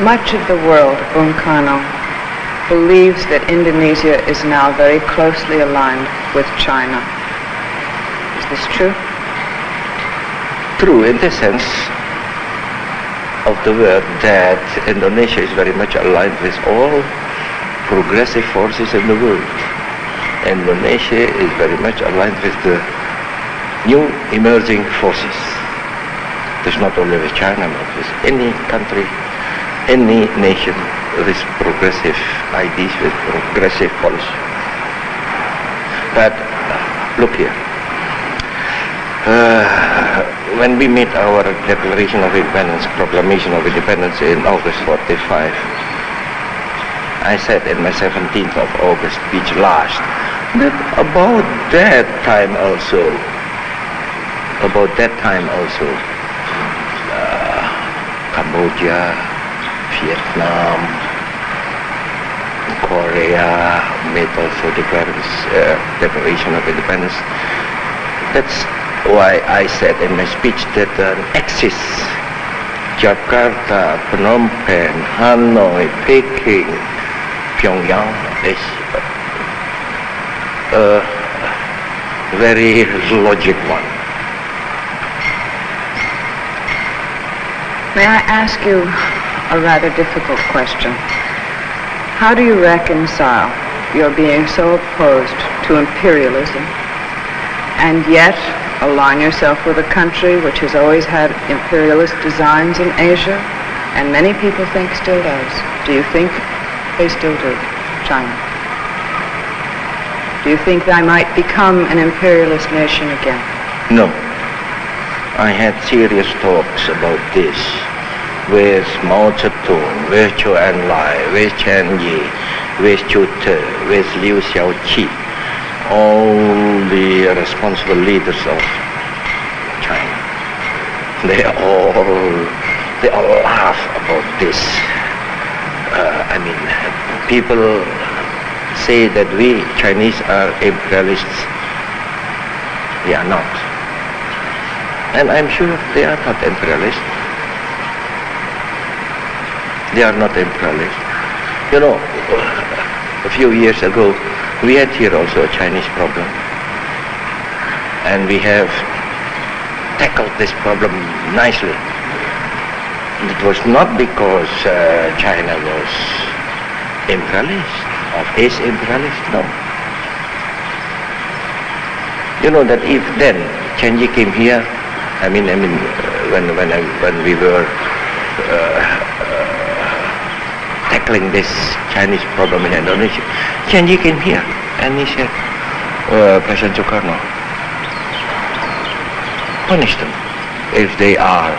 Much of the world, Bung Karno, believes that Indonesia is now very closely aligned with China. Is this true? True in the sense of the word that Indonesia is very much aligned with all progressive forces in the world. Indonesia is very much aligned with the new emerging forces. It's not only with China, but with any country, any nation with progressive ideas, with progressive policy. But look here. When we made our Declaration of Independence, Proclamation of Independence in August 45, I said in my 17th of August speech last, that about that time also, Cambodia, Vietnam, Korea made also Declaration of Independence. That's why I said in my speech that an axis, Jakarta, Phnom Penh, Hanoi, Peking, Pyongyang is a very logic one. May I ask you a rather difficult question? How do you reconcile your being so opposed to imperialism and yet align yourself with a country which has always had imperialist designs in Asia, and many people think still does? Do you think they still do, China? Do you think they might become an imperialist nation again? No. I had serious talks about this with Mao Zedong, with Zhou Enlai, with Chen Yi, with Zhu Te, with Liu Xiaoqi, all the responsible leaders of China. They all laugh about this. People say that we Chinese are imperialists. We are not. And I'm sure they are not imperialists. They are not imperialists. You know, a few years ago, we had here also a Chinese problem. And we have tackled this problem nicely. And it was not because China was imperialist, or is imperialist, no. You know that if then Chen Yi came here, when we were tackling this Chinese problem in Indonesia, Chen Yi came here and he said, President Sukarno, punish them if they are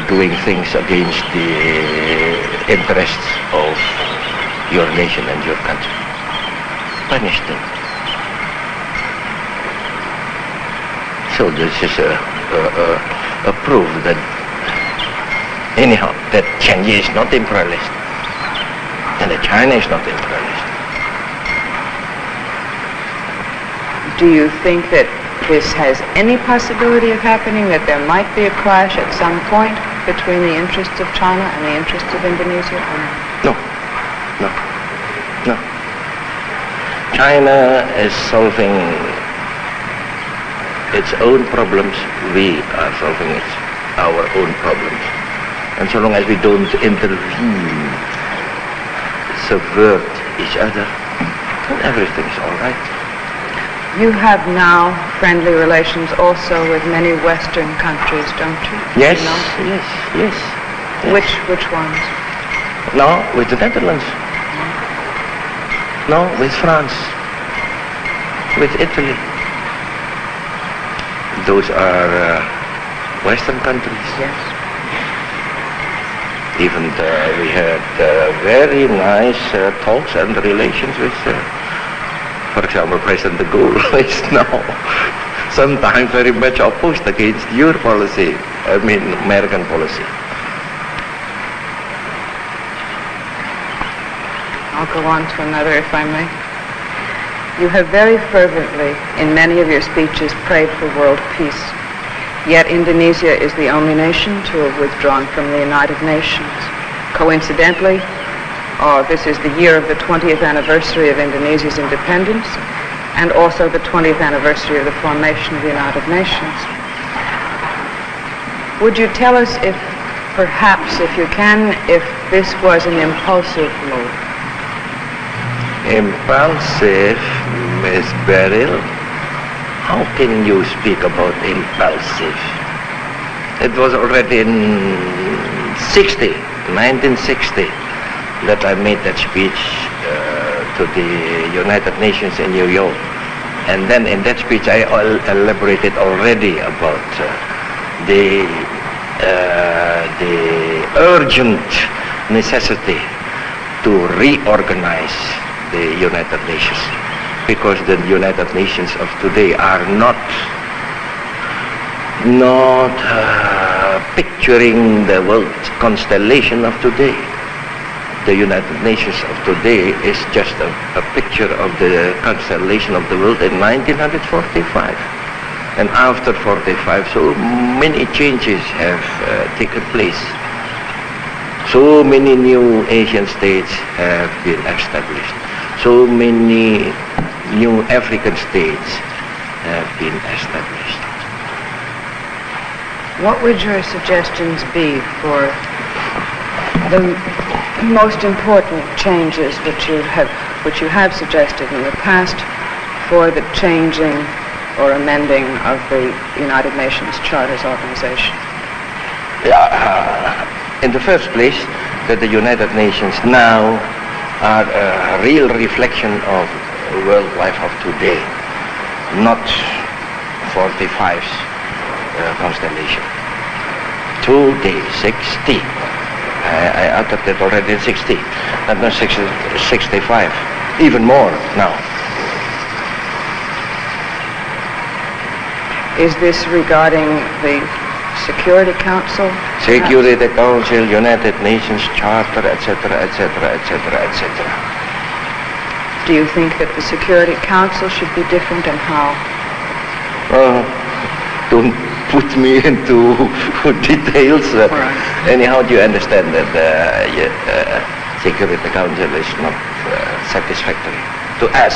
doing things against the interests of your nation and your country. Punish them. So this is a proof that anyhow that Chen Yi is not imperialist and that China is not imperialist. Do you think that this has any possibility of happening, that there might be a clash at some point between the interests of China and the interests of Indonesia? No. China is solving its own problems. We are solving our own problems. And so long as we don't intervene, subvert each other, then everything's all right. You have now friendly relations also with many Western countries, don't you? Yes, you know? yes. Which ones? No, with the Netherlands. No, with France. With Italy. Those are Western countries. Yes. Even we had very nice talks and relations with, for example, President de Gaulle is now sometimes very much opposed against your policy, American policy. I'll go on to another, if I may. You have very fervently, in many of your speeches, prayed for world peace. Yet Indonesia is the only nation to have withdrawn from the United Nations. Coincidentally, this is the year of the 20th anniversary of Indonesia's independence and also the 20th anniversary of the formation of the United Nations. Would you tell us if, perhaps, if you can, if this was an impulsive move? Impulsive, Miss Beryl? How can you speak about impulsive? It was already in 1960, that I made that speech to the United Nations in New York. And then in that speech I elaborated already about the urgent necessity to reorganize the United Nations, because the United Nations of today are not picturing the world constellation of today. The United Nations of today is just a picture of the constellation of the world in 1945. And after 45, so many changes have taken place. So many new Asian states have been established. So many new African states have been established. What would your suggestions be for the most important changes which you have suggested in the past for the changing or amending of the United Nations Charter's organization? In the first place, that the United Nations now are a real reflection of world life of today, not 45's constellation. Today, 60. I uttered it already in 60, not 65, even more now. Is this regarding the Security Council? Security Council, United Nations Charter, etc., etc., etc., etc. Do you think that the Security Council should be different, and how? Don't put me into details. Anyhow, do you understand that Security Council is not satisfactory to us?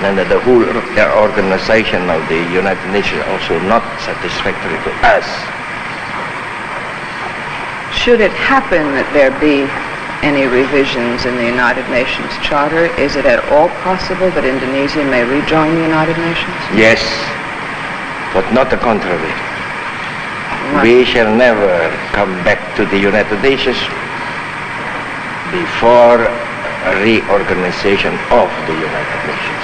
And that the whole organization of the United Nations also not satisfactory to us. Should it happen that there be any revisions in the United Nations Charter, is it at all possible that Indonesia may rejoin the United Nations? Yes, but not the contrary. Right. We shall never come back to the United Nations before a reorganization of the United Nations.